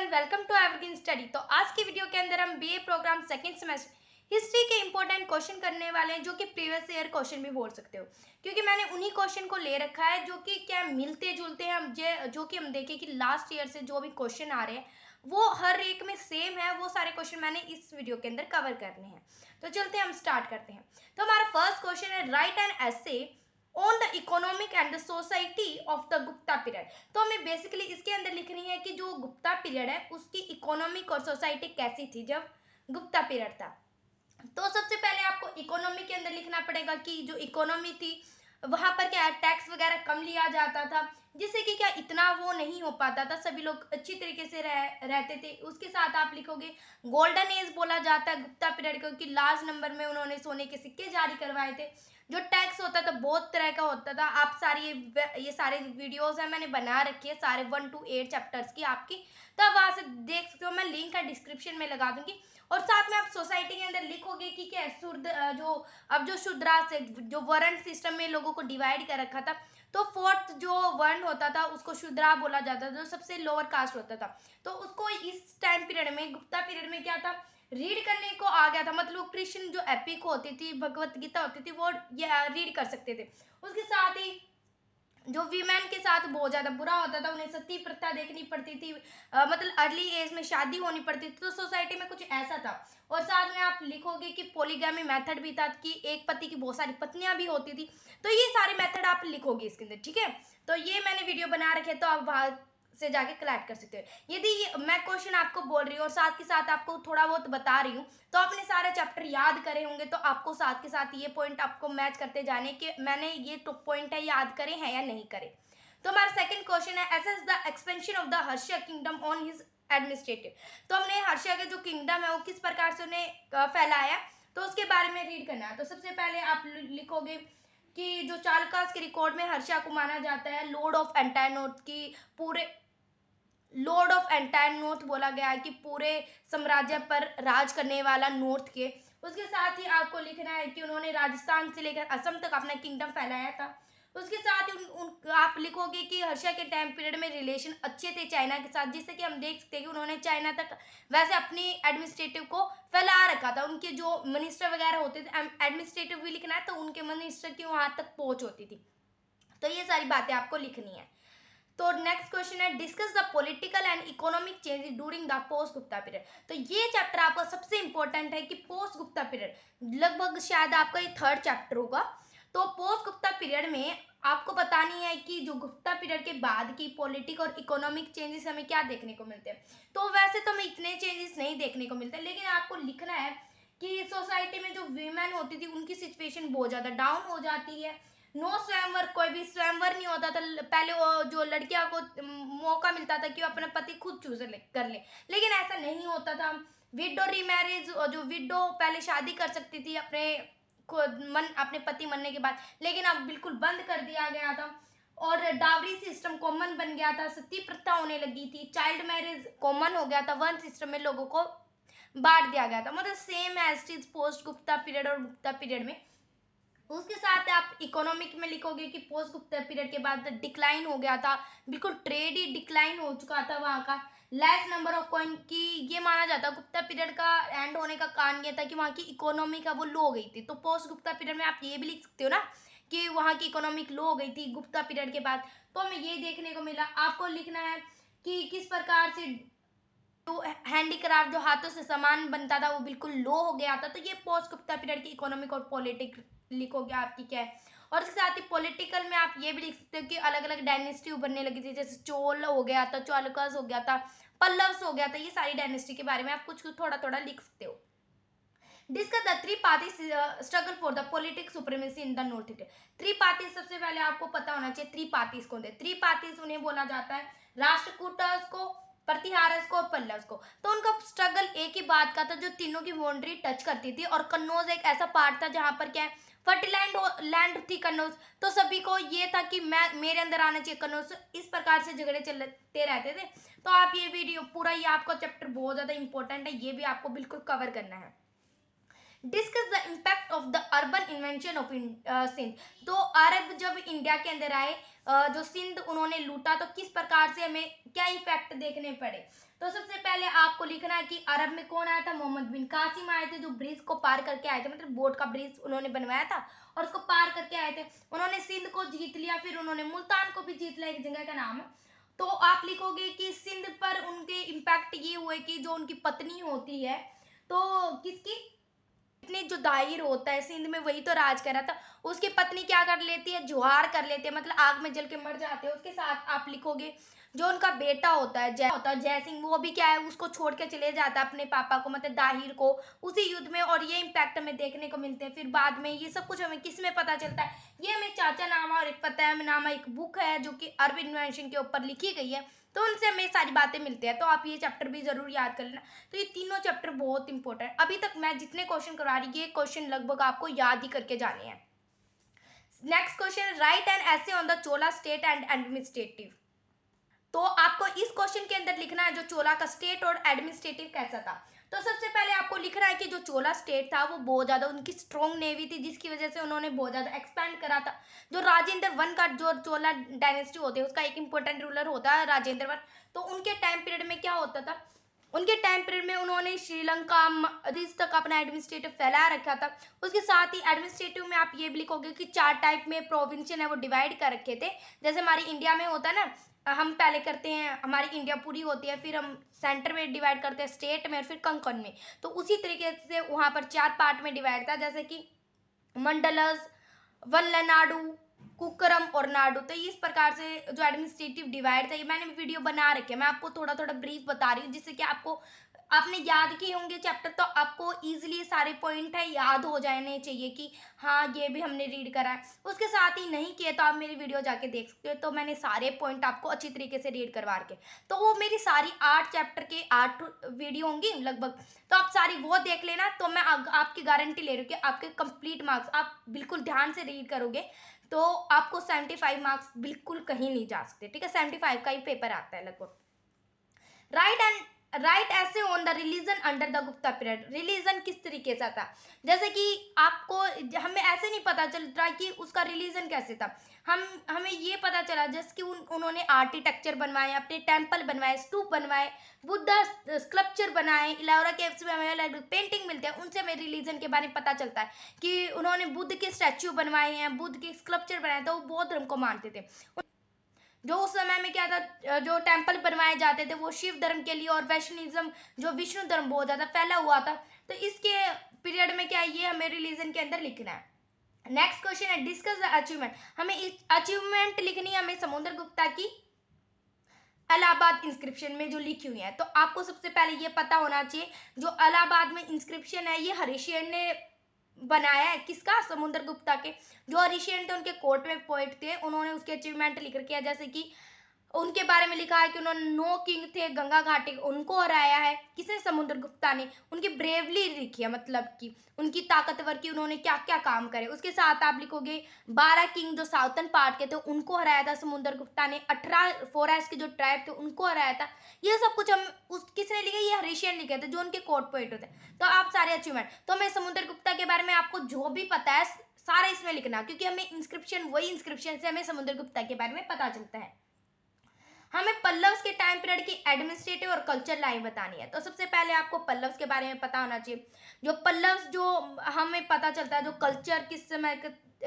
Everyone, welcome to evergreen study. तो आज की वीडियो के अंदर हम BA program second semester history के इंपॉर्टेंट क्वेश्चन करने वाले हैं, जो कि प्रीवियस ईयर क्वेश्चन भी बोल सकते हो, क्योंकि मैंने उन्हीं क्वेश्चन को ले रखा है जो कि क्या मिलते जुलते हैं। हम जो कि हम देखें कि लास्ट ईयर से जो भी क्वेश्चन आ रहे हैं वो हर एक में सेम है। वो सारे क्वेश्चन मैंने इस वीडियो के अंदर कवर करने हैं। तो चलते हैं, हम स्टार्ट करते हैं। तो हमारा फर्स्ट क्वेश्चन है, right an essay on the economic and the society of the Gupta period. तो हमें बेसिकली इसके अंदर लिखनी है कि जो गुप्ता पीरियड है उसकी इकोनॉमिक और सोसाइटी कैसी थी जब गुप्ता पीरियड था। तो सबसे पहले आपको इकोनॉमी के अंदर लिखना पड़ेगा कि जो इकोनॉमी थी वहां पर क्या टैक्स वगैरह कम लिया जाता था, जिससे कि क्या इतना वो नहीं हो पाता था, सभी लोग अच्छी तरीके से रहते थे। उसके साथ आप लिखोगे गोल्डन एज बोला जाता है गुप्ता पीरियड को, कि लार्ज नंबर में उन्होंने सोने के सिक्के जारी करवाए थे। जो टैक्स होता था बहुत तरह का होता था। आप सारी ये सारे वीडियोस है मैंने बना रखी है, सारे 1 to 8 चैप्टर्स की आपकी, तो आप वहां से देख सकते हो। मैं लिंक है डिस्क्रिप्शन में लगा दूंगी। और साथ में आप सोसाइटी के अंदर लिखोगे कि क्या जो अब जो शूद्रा से जो वर्ण सिस्टम में लोगों को डिवाइड कर रखा था, तो फोर्थ जो वर्ण होता था उसको शूद्रा बोला जाता था, जो सबसे लोअर कास्ट होता था। तो उसको इस टाइम पीरियड में गुप्ता पीरियड में क्या था, रीड करने को आ गया था। मतलब कृष्ण जो एपिक होती थी, भगवत गीता होती थी, वो रीड कर सकते थे। उसके साथ ही जो वीमेन के साथ बहुत ज्यादा बुरा होता था, उन्हें सती प्रथा देखनी पड़ती थी, मतलब अर्ली एज में शादी होनी पड़ती थी। तो सोसाइटी में कुछ ऐसा था। और साथ में आप लिखोगे कि पोलीगैमी मेथड भी था, कि एक पति की बहुत सारी पत्नियां भी होती थी। तो ये सारे मेथड आप लिखोगे इसके अंदर, ठीक है। तो ये मैंने वीडियो बना रखे, तो आप वहां से जाके कलेक्ट कर सकते हो। यदि मैं क्वेश्चन आपको बोल रही हूँ और साथ के साथ आपको थोड़ा बहुत बता रही हूँ, तो आपने सारे चैप्टर याद करे होंगे, तो आपको साथ के साथ ये पॉइंट आपको मैच करते जाने कि मैंने ये तो पॉइंट है याद करे हैं या नहीं करे। तो हमारा सेकंड क्वेश्चन है, assess the expansion of the Harsha's kingdom on his administrative. तो हमने हर्षिया के जो किंगडम है वो किस प्रकार से उन्हें फैलाया, तो उसके बारे में रीड करना है। तो सबसे पहले आप लिखोगे कि जो चालुक्य के रिकॉर्ड में हर्षिया को माना जाता है लॉर्ड ऑफ एंटायर नॉर्थ की, पूरे लॉर्ड ऑफ एंटायर नॉर्थ बोला गया है कि पूरे साम्राज्य पर राज करने वाला नॉर्थ के। उसके साथ ही आपको लिखना है कि उन्होंने राजस्थान से लेकर असम तक अपना किंगडम फैलाया था। उसके साथ ही आप लिखोगे कि हर्षा के टाइम पीरियड में रिलेशन अच्छे थे चाइना के साथ, जिससे कि हम देख सकते हैं कि उन्होंने चाइना तक वैसे अपनी एडमिनिस्ट्रेटिव को फैला रखा था। उनके जो मिनिस्टर वगैरह होते थे, एडमिनिस्ट्रेटिव भी लिखना है तो उनके मिनिस्टर की वहां तक पहुंच होती थी। तो ये सारी बातें आपको लिखनी है। तो नेक्स्ट क्वेश्चन है, discuss the political and economic changes during the post Gupta period. तो ये चैप्टर आपका सबसे इंपॉर्टेंट है कि पोस्ट गुप्ता पीरियड लगभग शायद आपका ये थर्ड चैप्टर होगा। तो पोस्ट गुप्ता पीरियड में आपको बतानी है कि जो गुप्ता पीरियड के बाद की पॉलिटिक और इकोनॉमिक चेंजेस हमें क्या देखने को मिलते हैं। तो वैसे तो हमें इतने चेंजेस नहीं देखने को मिलते, लेकिन आपको लिखना है कि सोसाइटी में जो वीमेन होती थी उनकी सिचुएशन बहुत ज्यादा डाउन हो जाती है। नो स्वयंवर, कोई भी स्वयंवर नहीं होता था। पहले वो जो लड़कियां को मौका मिलता था कि वो अपना पति खुद चूज कर ले, लेकिन ऐसा नहीं होता था। विडो रीमैरिज, जो विडो पहले शादी कर सकती थी अपने पति मरने के बाद, लेकिन अब बिल्कुल बंद कर दिया गया था। और डावरी सिस्टम कॉमन बन गया था, सती प्रथा होने लगी थी, चाइल्ड मैरिज कॉमन हो गया था, वन सिस्टम में लोगों को बांट दिया गया था। मतलब same as is post Gupta period और गुप्ता पीरियड में। उसके साथ आप इकोनॉमिक में लिखोगे कि पोस्ट गुप्ता पीरियड के बाद डिक्लाइन हो गया था, बिल्कुल ट्रेड ही डिक्लाइन हो चुका था वहां का। लेस नंबर ऑफ कॉइन की ये माना जाता है। गुप्ता पीरियड का एंड होने का कारण ये था कि वहां की इकोनॉमी का वो लो हो गई थी। तो पोस्ट गुप्ता पीरियड में आप ये भी लिख सकते हो ना कि वहां की इकोनॉमिक लो हो गई थी गुप्ता पीरियड के बाद। तो हमें ये देखने को मिला। आपको लिखना है कि किस प्रकार से जो हैंडीक्राफ्ट, जो हाथों से सामान बनता था, वो बिल्कुल लो हो गया था। तो ये पोस्ट गुप्ता पीरियड की इकोनॉमिक और पॉलिटिक लिखोगे आपकी क्या है। और इसके साथ ही पॉलिटिकल में आप ये भी लिख सकते हो कि अलग अलग डायनेस्टी उभरने लगी थी, जैसे चोल हो गया था, चालुक्यस हो गया था, पल्लव्स हो गया था। ये सारी डायनेस्टी के बारे में आप कुछ थोड़ा थोड़ा लिख सकते हो। Discuss the three party struggle for the politic supremacy in the north India. Three parties सबसे पहले आपको पता होना चाहिए। थ्री पार्टीज कौन थे? थ्री पार्टीज उन्हें बोला जाता है राष्ट्रकूटस को, प्रतिहारस को और पल्लव्स को। तो उनका स्ट्रगल एक ही बात का था, जो तीनों की बाउंड्री टच करती थी। और कन्नौज एक ऐसा पार्ट था जहां पर क्या है, फर्टिलैंड लैंड थी कन्नौज। तो सभी को ये था कि मैं मेरे अंदर आना चाहिए कन्नौज। इस प्रकार से झगड़े चलते रहते थे। तो आप ये वीडियो पूरा, ये आपका चैप्टर बहुत ज्यादा इंपॉर्टेंट है, ये भी आपको बिल्कुल कवर करना है। Discuss the impact of the urban invention of Sindh. तो अरब जब इंडिया के अंदर आए, जो सिंध उन्होंने लूटा, तो किस प्रकार से हमें क्या इफेक्ट देखने पड़े। तो सबसे पहले आपको लिखना है कि अरब में कौन आया था, मोहम्मद बिन कासिम आए थे, जो ब्रिज को पार करके आए थे, मतलब बोट का ब्रिज उन्होंने बनवाया था और उसको पार करके आए थे। उन्होंने सिंध को जीत लिया, फिर उन्होंने मुल्तान को भी जीत लिया, एक जगह का नाम है। तो आप लिखोगे कि सिंध पर उनके इम्पैक्ट ये हुए कि जो उनकी पत्नी होती है, तो किसकी, इतनी जो दाहिर होता है सिंध में, वही तो राज कर रहा था, उसकी पत्नी क्या कर लेती है, जुहार कर लेती है, मतलब आग में जल के मर जाते हैं। उसके साथ आप लिखोगे जो उनका बेटा होता है जय सिंह, वो भी क्या है, उसको छोड़ के चले जाता है अपने पापा को, मतलब दाहिर को, उसी युद्ध में। और ये इम्पैक्ट हमें देखने को मिलते हैं। फिर बाद में ये सब कुछ हमें किस में पता चलता है, ये हमें चाचा नामा और एक पता है नामा एक बुक है जो कि अरब इन्वेंशन के ऊपर लिखी गई है, तो उनसे हमें सारी बातें मिलती है। तो आप ये चैप्टर भी जरूर याद कर लेना। तो ये तीनों चैप्टर बहुत इंपॉर्टेंट है। अभी तक मैं जितने क्वेश्चन करवा रही हूँ, ये क्वेश्चन लगभग आपको याद ही करके जाने हैं। Next question, right an essay on the Chola state and administrative. तो आपको इस क्वेश्चन के अंदर लिखना है जो चोला का स्टेट और एडमिनिस्ट्रेटिव कैसा था। तो सबसे पहले आपको लिख रहा है कि जो चोला स्टेट था वो बहुत ज्यादा उनकी स्ट्रॉन्ग नेवी थी, जिसकी वजह से उन्होंने बहुत ज्यादा एक्सपैंड करा था। जो राजेंद्र वन का जो चोला डायनेस्टी होती है, उसका एक इंपॉर्टेंट रूलर होता है राजेंद्र वन। तो उनके टाइम पीरियड में क्या होता था, उनके टाइम पीरियड में उन्होंने श्रीलंका तक अपना एडमिनिस्ट्रेटिव फैला रखा था। उसके साथ ही एडमिनिस्ट्रेटिव में आप ये भी लिखोगे कि 4 टाइप में प्रोविंशन है वो डिवाइड कर रखे थे। जैसे हमारी इंडिया में होता है ना, हम पहले करते हैं, हमारी इंडिया पूरी होती है, फिर हम सेंटर में डिवाइड करते हैं, स्टेट में, और फिर कंकन में। तो उसी तरीके से वहां पर 4 पार्ट में डिवाइड था, जैसे कि मंडलस, वल्लनाडु, कुकरम और नाडु। तो इस प्रकार से जो एडमिनिस्ट्रेटिव डिवाइड था, ये मैंने वीडियो बना रखे हैं, मैं आपको थोड़ा थोड़ा ब्रीफ बता रही हूँ, जिससे कि आपको, आपने याद किए होंगे चैप्टर, तो आपको इजीली सारे पॉइंट है याद हो जाने चाहिए कि हाँ ये भी हमने रीड करा है। उसके साथ ही नहीं किए तो आप मेरी वीडियो जाके देख सकते हो, तो मैंने सारे पॉइंट आपको अच्छी तरीके से रीड करवा के, तो वो मेरी सारी 8 चैप्टर के 8 वीडियो होंगी लगभग, तो आप सारी वो देख लेना। तो मैं आपकी गारंटी ले रही हूँ कि आपके कंप्लीट मार्क्स, आप बिल्कुल ध्यान से रीड करोगे तो आपको 75 मार्क्स बिल्कुल कहीं नहीं जा सकते, ठीक है। 75 का ही पेपर आता है लगभग। राइट ऐसे on the religion under the Gupta period. Religion किस तरीके से था, जैसे कि आपको, हमें ऐसे नहीं पता चल रहा कि उसका रिलीजन कैसे था, हमें ये पता चला जैसे कि उन्होंने आर्किटेक्चर बनवाए, अपने टेम्पल बनवाए, स्तूप बनवाए, बुद्धा स्कल्पचर बनाए, इलावरा केव्स में हमें पेंटिंग मिलते हैं, उनसे हमें रिलीजन के बारे में पता चलता है कि उन्होंने बुद्ध के स्टैच्यू बनवाए हैं, बुद्ध के स्कल्पचर बनाए, तो वो बौद्ध धर्म को मानते थे। जो उस समय में क्या था, जो टेम्पल बनवाए जाते थे वो शिव धर्म के लिए, और वैष्णविज्म जो विष्णु धर्म बहुत ज्यादा फैला हुआ था। तो इसके पीरियड में क्या है, ये हमें रिलीजन के अंदर लिखना है। नेक्स्ट क्वेश्चन है, डिस्कस द अचीवमेंट। हमें अचीवमेंट लिखनी है हमें समुद्रगुप्ता की इलाहाबाद इंस्क्रिप्शन में जो लिखी हुई है। तो आपको सबसे पहले ये पता होना चाहिए, जो इलाहाबाद में इंस्क्रिप्शन है ये हरिशेन ने बनाया है, किसका, समुद्रगुप्ता के। जो हरिशेन थे उनके कोर्ट में पोइट थे, उन्होंने उसके अचीवमेंट लिख रखे हैं, जैसे कि उनके बारे में लिखा है कि उन्होंने 9 किंग थे गंगा घाटी, उनको हराया है, किसने, समुद्रगुप्ता ने। उनकी ब्रेवली लिखी है, मतलब कि उनकी ताकतवर की उन्होंने क्या क्या काम करे। उसके साथ आप लिखोगे 12 किंग जो साउथर्न पार्ट के थे उनको हराया था समुद्रगुप्ता ने, 18 फोरेस्ट के जो ट्राइब थे उनको हराया था। ये सब कुछ हम उस किसने लिखे, ये हरिशेन लिखे थे जो उनके कोर्ट पोइट होते। तो आप सारे अचीवमेंट, तो मैं समुद्रगुप्ता के बारे में आपको जो भी पता है सारा इसमें लिखना, क्योंकि हमें इंस्क्रिप्शन, वही इंस्क्रिप्शन से हमें समुद्रगुप्ता के बारे में पता चलता है। हमें पल्लव्स के टाइम पीरियड की एडमिनिस्ट्रेटिव और कल्चर लाइन बतानी है। तो सबसे पहले आपको पल्लव्स के बारे में पता होना चाहिए। जो पल्लव्स, जो हमें पता चलता है जो कल्चर किस समय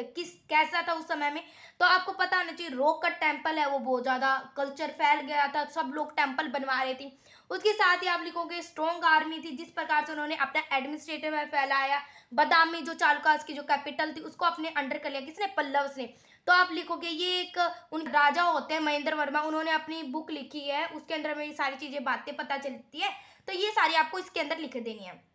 किस कैसा था उस समय में, तो आपको पता होना चाहिए रॉक कट टेम्पल है वो बहुत ज्यादा कल्चर फैल गया था, सब लोग टेम्पल बनवा रहे थे। उसके साथ ही आप लिखोगे स्ट्रॉन्ग आर्मी थी, जिस प्रकार से उन्होंने अपना एडमिनिस्ट्रेटिव फैलाया। बादामी जो चालुक्य की जो कैपिटल थी उसको अपने अंडर कर लिया, किसने, पल्लव्स ने। तो आप लिखोगे ये एक उन राजा होते हैं महेंद्र वर्मा, उन्होंने अपनी बुक लिखी है, उसके अंदर में ये सारी चीजें बातें पता चलती है, तो ये सारी आपको इसके अंदर लिख देनी है।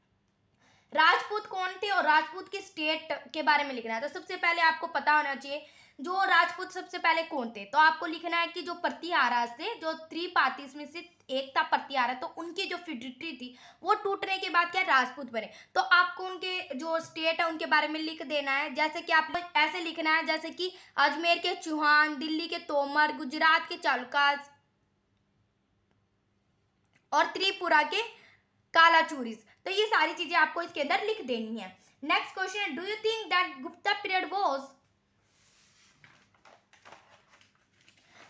राजपूत कौन थे और राजपूत की स्टेट के बारे में लिखना है। तो सबसे पहले आपको पता होना चाहिए जो राजपूत सबसे पहले कौन थे। तो आपको लिखना है कि जो प्रतिहारा थे, जो त्रिपातीस में से एक था प्रतिहारा, तो उनकी जो फिडिट्री थी वो टूटने के बाद क्या राजपूत बने। तो आपको उनके जो स्टेट है उनके बारे में लिख देना है, जैसे कि आप ऐसे लिखना है जैसे कि अजमेर के चौहान, दिल्ली के तोमर, गुजरात के चालुक्य और त्रिपुरा के कालाचूरीज। तो ये सारी चीजें आपको इसके अंदर लिख देनी है। नेक्स्ट क्वेश्चन है, do you think that Gupta period was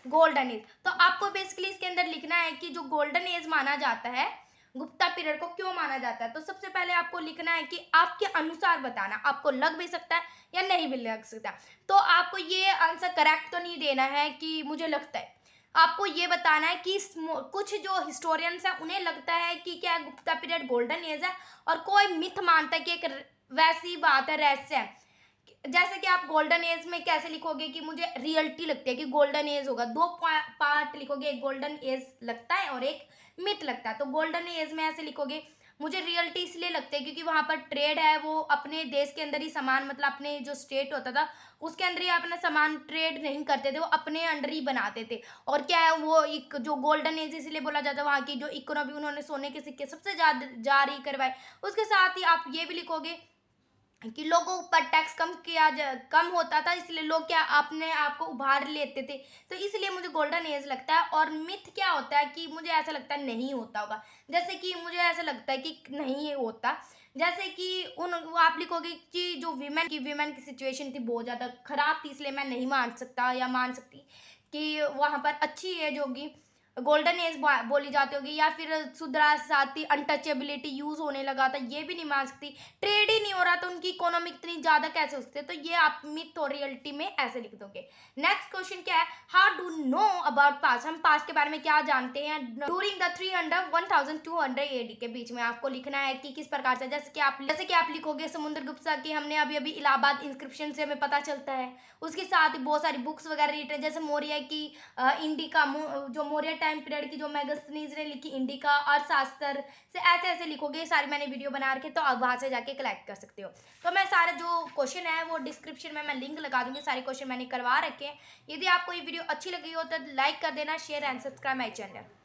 golden age. तो आपको बेसिकली इसके अंदर लिखना है कि जो गोल्डन एज माना जाता है, गुप्ता पीरियड को क्यों माना जाता है। तो सबसे पहले आपको लिखना है कि आपके अनुसार बताना, आपको लग भी सकता है या नहीं भी लग सकता। तो आपको ये आंसर करेक्ट तो नहीं देना है कि मुझे लगता है, आपको ये बताना है कि कुछ जो हिस्टोरियंस हैं उन्हें लगता है कि क्या गुप्ता पीरियड गोल्डन एज है, और कोई मिथ मानता है कि एक वैसी बात है, रहस्य है। जैसे कि आप गोल्डन एज में कैसे लिखोगे कि मुझे रियलिटी लगती है कि गोल्डन एज होगा, दो पार्ट लिखोगे, एक गोल्डन एज लगता है और एक मिथ लगता है। तो गोल्डन एज में ऐसे लिखोगे, मुझे रियलिटी इसलिए लगती है क्योंकि वहां पर ट्रेड है, वो अपने देश के अंदर ही सामान, मतलब अपने जो स्टेट होता था उसके अंदर ही अपना सामान ट्रेड नहीं करते थे, वो अपने अंडर ही बनाते थे। और क्या है, वो एक जो गोल्डन एज इसलिए बोला जाता है, वहाँ की जो इकोनॉमी, उन्होंने सोने के सिक्के सबसे ज्यादा जारी करवाए। उसके साथ ही आप ये भी लिखोगे कि लोगों पर टैक्स कम होता था, इसलिए लोग क्या अपने आप को उभार लेते थे। तो इसलिए मुझे गोल्डन एज लगता है। और मिथ क्या होता है कि मुझे ऐसा लगता है नहीं होता होगा, जैसे कि मुझे ऐसा लगता है कि नहीं होता। जैसे कि वो आप लिखोगे कि जो विमेन की सिचुएशन थी बहुत ज़्यादा खराब थी, इसलिए मैं नहीं मान सकता या मान सकती कि वहाँ पर अच्छी एज होगी, गोल्डन एज बोली जाती होगी, या फिर सुधरा साथी अनटचेबिलिटी यूज होने लगा था, ये भी नहीं मान सकती। ट्रेड ही नहीं हो रहा तो उनकी इकोनॉमी इतनी ज्यादा कैसे हो सकती है। तो ये आप मिथ और रियलिटी में ऐसे लिख दोगे। नेक्स्ट क्वेश्चन क्या है, how do know about past, हम पास्ट के बारे में क्या जानते हैं ड्यूरिंग द 300 1200 के बीच में। आपको लिखना है कि किस प्रकार से, जैसे कि आप लिखोगे समुद्रगुप्त की हमने अभी अभी इलाहाबाद इंस्क्रिप्शन से हमें पता चलता है। उसके साथ ही बहुत सारी बुक्स वगैरह रिलेटेड, जैसे मौर्य की इंडिका, जो मौर्य टाइम पीरियड की जो मैगस्थनीज ने लिखी इंडिका, अर्थशास्त्र से ऐसे ऐसे लिखोगे। सारी मैंने वीडियो बना रखे, तो आप वहां से जाके कलेक्ट कर सकते हो। तो मैं सारे जो क्वेश्चन है वो डिस्क्रिप्शन में मैं लिंक लगा दूंगी, सारे क्वेश्चन मैंने करवा रखे हैं। यदि आपको ये वीडियो अच्छी लगी हो तो लाइक कर देना, share and subscribe my channel.